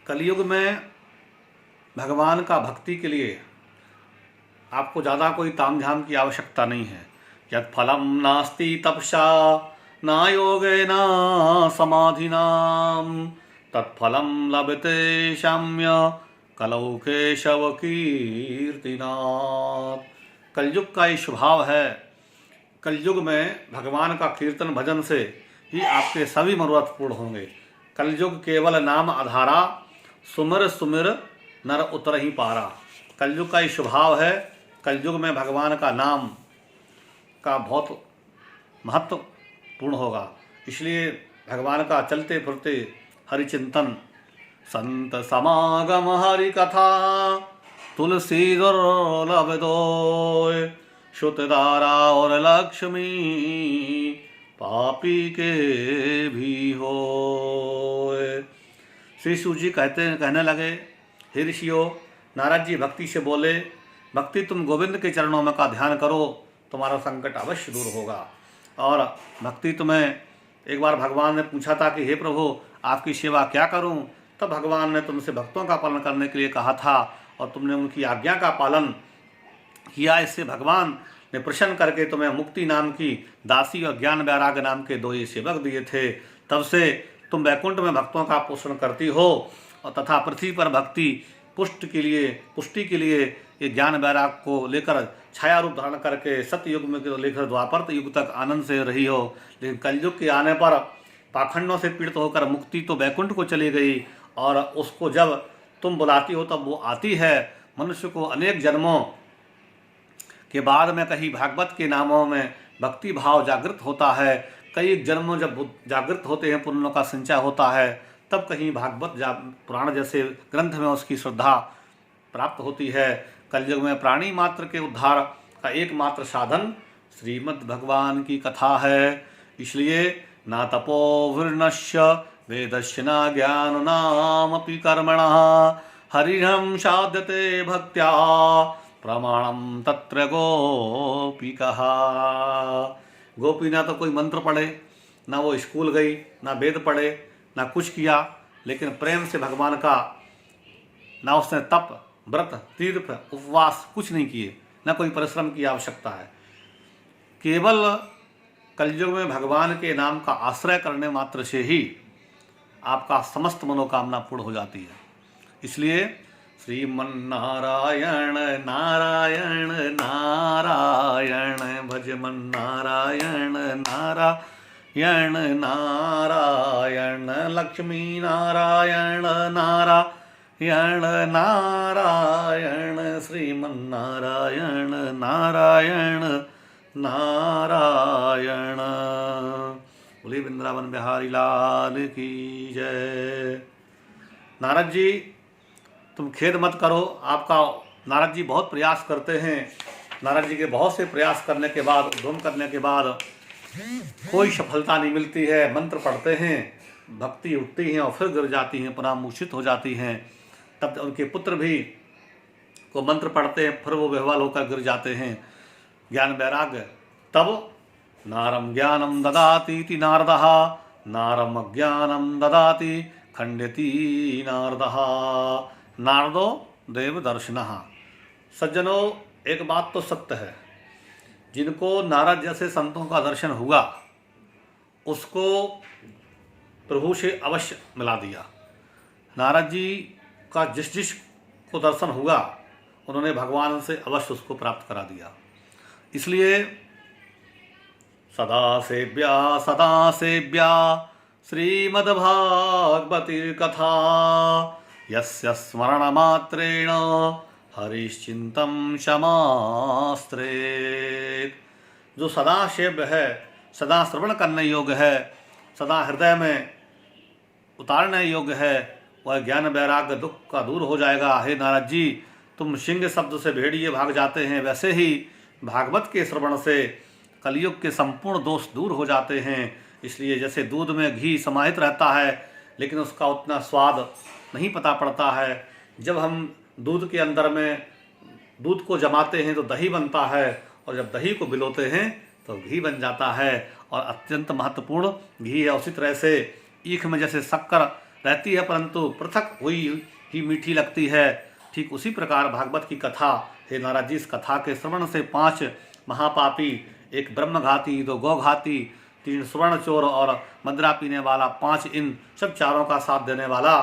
कलयुग में भगवान का भक्ति के लिए आपको ज़्यादा कोई तामझाम की आवश्यकता नहीं है। यत् फलम नास्ति तपसा न योगेन समाधिना तत्फलम लभते शाम्य कलौ केशव कीर्तिनाथ। कलयुग का ये स्वभाव है। कलयुग में भगवान का कीर्तन भजन से ही आपके सभी मनोरथ पूर्ण होंगे। कलयुग केवल नाम आधारा, सुमिर सुमिर नर उतर ही पारा। कलयुग का ये स्वभाव है। कलयुग में भगवान का नाम का बहुत महत्वपूर्ण होगा। इसलिए भगवान का चलते फिरते हरिचिंतन, संत समागम हरि कथा, तुलसी दुर्लभ दोय, श्रुतधारा और लक्ष्मी पापी के भी हो। श्री सूत जी कहने लगे, हे ऋषियों, नारद जी भक्ति से बोले, भक्ति तुम गोविंद के चरणों में का ध्यान करो, तुम्हारा संकट अवश्य दूर होगा। और भक्ति तुम्हें एक बार भगवान ने पूछा था कि हे प्रभु, आपकी सेवा क्या करूं? तब भगवान ने तुमसे भक्तों का पालन करने के लिए कहा था और तुमने उनकी आज्ञा का पालन किया। इससे भगवान ने प्रसन्न करके तुम्हें मुक्ति नाम की दासी और ज्ञान वैराग्य नाम के 2 ये सेवक दिए थे। तब से तुम वैकुंठ में भक्तों का पोषण करती हो और तथा पृथ्वी पर भक्ति पुष्टि के लिए ये ज्ञान वैराग्य को लेकर छाया रूप धारण करके सतयुग में लेकर द्वापर युग तक आनंद से रही हो। लेकिन कलयुग के आने पर पाखंडों से पीड़ित होकर मुक्ति तो वैकुंठ को चली गई और उसको जब तुम बुलाती हो तब वो आती है। मनुष्य को अनेक जन्मों के बाद में कहीं भागवत के नामों में भक्ति भाव जागृत होता है। कई जन्मों जब जागृत होते हैं, पुण्यों का संचय होता है, तब कहीं भागवत पुराण जैसे ग्रंथ में उसकी श्रद्धा प्राप्त होती है। कलयुग में प्राणी मात्र के उद्धार का एकमात्र साधन श्रीमद् भगवान की कथा है। इसलिए ना तपो विर्नश्य वेदस्य न ज्ञान नामपि कर्मणः हरिहं साध्यते भक्त्या प्रमाणम तत्र गोपिकः। गोपी ना तो कोई मंत्र पढ़े, ना वो स्कूल गई, ना वेद पढ़े, ना कुछ किया, लेकिन प्रेम से भगवान का, ना उसने तप व्रत तीर्थ उपवास कुछ नहीं किए, ना कोई परिश्रम की आवश्यकता है। केवल कलयुग में भगवान के नाम का आश्रय करने मात्र से ही आपका समस्त मनोकामना पूर्ण हो जाती है। इसलिए श्रीमन्नारायण नारायण नारायण भजमन नारायण नारायण नारायण लक्ष्मी नारायण नारायण नारायण श्रीमन्नारायण नारायण नारायण। बोले वृंदावन बिहारी लाल की जय। नारद जी, तुम खेद मत करो। आपका नारद जी बहुत प्रयास करते हैं। नारद जी के बहुत से प्रयास करने के बाद, उद्यम करने के बाद कोई सफलता नहीं मिलती है। मंत्र पढ़ते हैं, भक्ति उठती हैं और फिर गिर जाती हैं, पुनः मूर्छित हो जाती हैं। तब उनके पुत्र भी को मंत्र पढ़ते हैं, फिर वो बेहाल होकर गिर जाते हैं। ज्ञान वैराग्य तब नारम ज्ञानम ददाति नारदः, नारम अज्ञानम ददाति खंडयति नारदः, नारदो देव दर्शनः। सज्जनों, एक बात तो सत्य है, जिनको नारद जैसे संतों का दर्शन हुआ उसको प्रभु से अवश्य मिला दिया। नारद जी का जिस को दर्शन हुआ उन्होंने भगवान से अवश्य उसको प्राप्त करा दिया। इसलिए सदा सेव्या श्रीमद्भागवती कथा यस्य स्मरण मात्रेण हरिश्चिंतम क्षमास्त्रे। जो सदा सेव्य है, सदा श्रवण करने योग्य है, सदा हृदय में उतारने योग्य है, वह ज्ञान वैराग्य दुख का दूर हो जाएगा। हे नारद जी, तुम सिंह शब्द से भेड़िए भाग जाते हैं, वैसे ही भागवत के श्रवण से कलयुग के संपूर्ण दोष दूर हो जाते हैं। इसलिए जैसे दूध में घी समाहित रहता है लेकिन उसका उतना स्वाद नहीं पता पड़ता है, जब हम दूध के अंदर में दूध को जमाते हैं तो दही बनता है, और जब दही को बिलोते हैं तो घी बन जाता है और अत्यंत महत्वपूर्ण घी है। उसी तरह से ईख में जैसे शक्कर रहती है परंतु पृथक हुई ही मीठी लगती है। ठीक उसी प्रकार भागवत की कथा, हे नारद जी, इस कथा के श्रवण से 5 महापापी, 1 ब्रह्मघाती, 2 गौघाती, 3 स्वर्ण चोर और मदिरा पीने वाला, 5 इन सब चारों का साथ देने वाला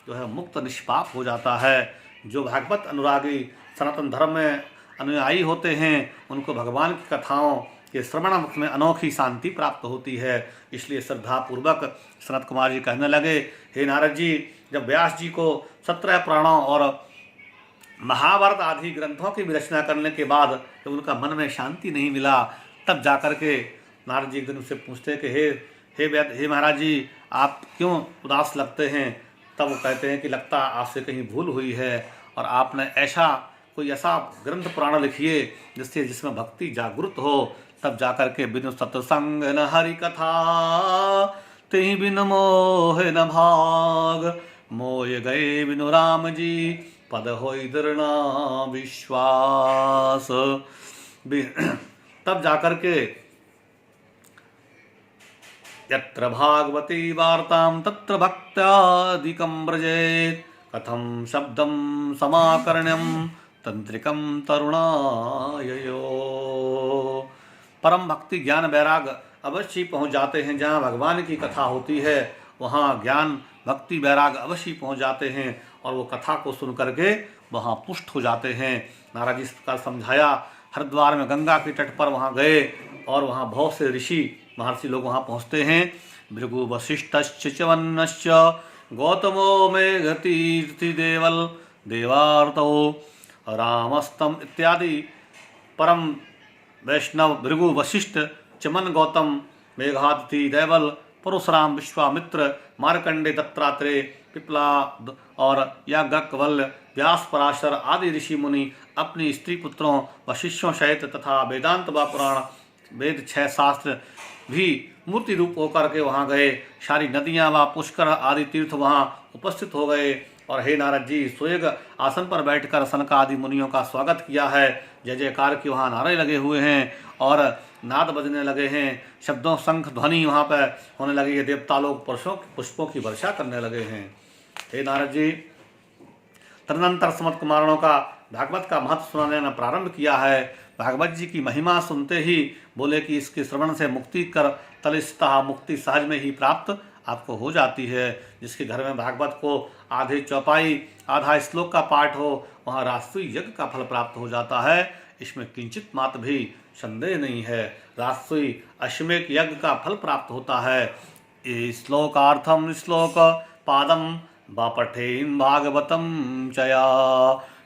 जो है मुक्त निष्पाप हो जाता है। जो भागवत अनुरागी सनातन धर्म में अनुयायी होते हैं उनको भगवान की कथाओं के श्रवण में अनोखी शांति प्राप्त होती है। इसलिए श्रद्धापूर्वक सनत कुमार जी कहने लगे, हे नारद जी, जब व्यास जी को 17 पुराणों और महाभारत आदि ग्रंथों की भी रचना करने के बाद जब उनका मन में शांति नहीं मिला, तब जाकर के नारद जी एक दिन उससे पूछते कि हे महाराज जी, आप क्यों उदास लगते हैं? तब वो कहते हैं कि लगता आपसे कहीं भूल हुई है और आपने कोई ऐसा ग्रंथ पुराण लिखिए जिसमें भक्ति जागृत हो। तब जाकर के बिनु सत्संग न हरि कथा, तेहि बिन मोह न भाग, मोय गए बिनु राम जी, पद होई दृढ़ विश्वास। तब जाकर के यत्र भागवती वार्तां तत्र भक्त्यादिकं व्रजेत्, कथं शब्दं समाकर्ण्यं तंत्रिकं तरुणाययो। परम भक्ति ज्ञान वैराग अवश्य पहुँच जाते हैं। जहाँ भगवान की कथा होती है वहाँ ज्ञान भक्ति वैराग अवश्य पहुँच जाते हैं और वो कथा को सुन करके वहाँ पुष्ट हो जाते हैं। नारद जी इस प्रकार समझाया। हरिद्वार में गंगा के तट पर वहाँ गए और वहाँ बहुत से ऋषि महर्षि लोग वहाँ पहुँचते हैं। भृगु वशिष्ठश्च च्यवन्नश्च गौतमो मेघतीर्थि देवल देवार्तो रामस्तम इत्यादि परम वैष्णव भृगु वशिष्ठ चमन गौतम मेघातिथि देवल परशुराम विश्वामित्र मार्कंडे दत्तात्रेय पिपला और याज्ञवल्क्य व्यास पराशर आदि ऋषि मुनि अपनी स्त्री पुत्रों व शिष्यों सहित तथा वेदांत व पुराण वेद 6 शास्त्र भी मूर्ति रूप होकर के वहाँ गए। सारी नदियाँ व पुष्कर आदि तीर्थ वहाँ उपस्थित हो गए और हे नारद जी, स्वयं आसन पर बैठकर सनक आदि मुनियों का स्वागत किया है। जय जयकार के वहाँ नारे लगे हुए हैं और नाद बजने लगे हैं। शब्दों शंख ध्वनि वहाँ पर होने लगी है। देवता लोग पुष्पों की वर्षा करने लगे हैं। हे नारद जी, तदनंतर समत कुमारों का भागवत का महत्व सुनाने ने प्रारंभ किया है। भागवत जी की महिमा सुनते ही बोले कि इसके श्रवण से मुक्ति कर तलिस्ता मुक्ति सहज में ही प्राप्त आपको हो जाती है। जिसके घर में भागवत को आधे चौपाई आधा श्लोक का पाठ हो वहाँ राजसूय यज्ञ का फल प्राप्त हो जाता है। इसमें किंचित मात्र भी संदेह नहीं है। राजसूय अश्वमेध यज्ञ का फल प्राप्त होता है। ये श्लोकार्थम श्लोक पादम बापठेन भागवतम चया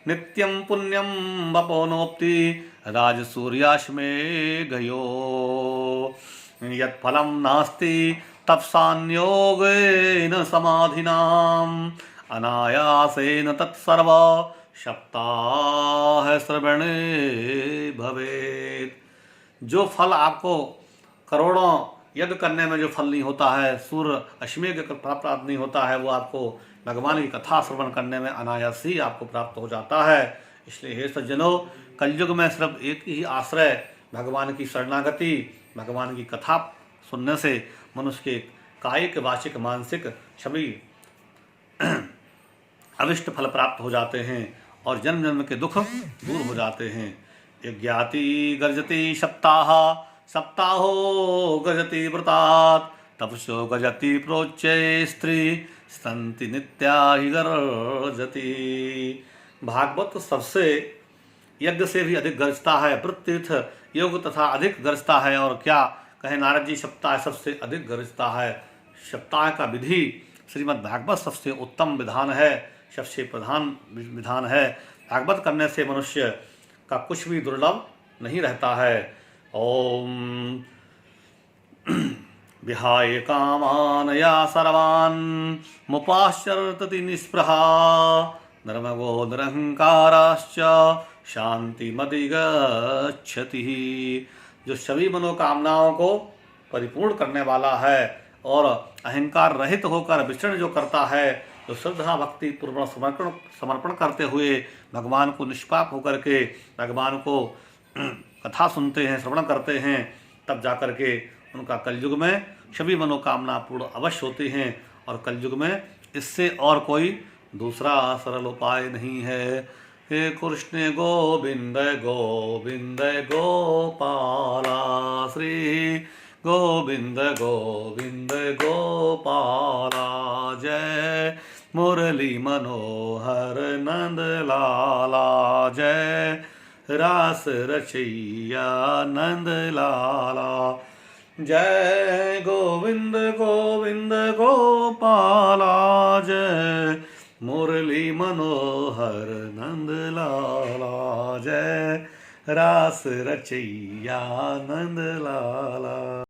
नित्यं पुण्यं वपोनोप्ति राजसूर्याश्वमेधयो यत्फलं नास्ति तपसान्योगेन समाधिनाम अनायासेन तत्सर्व सप्ताह श्रवणे भवेत्। जो फल आपको करोड़ों यज्ञ करने में जो फल नहीं होता है, सूर्य अश्वमेध प्राप्त नहीं होता है, वो आपको भगवान की कथा श्रवण करने में अनायास ही आपको प्राप्त हो जाता है। इसलिए हे सज्जनों, कलयुग में सिर्फ एक ही आश्रय भगवान की शरणागति, भगवान की कथा सुनने से मनुष्य के कायिक वाचिक मानसिक सभी अविष्ट फल प्राप्त हो जाते हैं और जन्म जन्म के दुख दूर हो जाते हैं। यज्ञाति गर्जति सप्ताह सप्ताहो गजति व्रतात् तपसो गजति प्रोच्चे स्त्री संति नित्या ही गर्जति। भागवत सबसे यज्ञ से भी अधिक गर्जता है, व्रत तीर्थ योग तथा अधिक गर्जता है। और क्या कहे नारद जी, सप्ताह सबसे अधिक गर्जता है। सप्ताह का विधि श्रीमद् भागवत सबसे उत्तम विधान है, सबसे प्रधान विधान है। भागवत करने से मनुष्य का कुछ भी दुर्लभ नहीं रहता है। ओम विहाय कामान या सर्वान् मुपाश्चर्तति निस्पृहा नर्मगो निरहंकाराश्च शांतिमधिगच्छति। जो सभी मनोकामनाओं को परिपूर्ण करने वाला है और अहंकार रहित होकर विचरण जो करता है, तो श्रद्धा भक्ति पूर्ण समर्पण करते हुए भगवान को निष्पाप होकर के भगवान को कथा सुनते हैं, श्रवण करते हैं, तब जाकर के उनका कलयुग में सभी मनोकामना पूर्ण अवश्य होती हैं और कलयुग में इससे और कोई दूसरा सरल उपाय नहीं है। हे कृष्ण गोविंद गोविंद गोपाला, श्री गोविंद गोविंद गोपाला, जय मुरली मनोहर नंद लाला, जय रास रचैया नंद लाला, जय गोविंद गोविंद गोपाला, जय मुरली मनोहर नंद लाला, जय रास रचैया नंद लाला।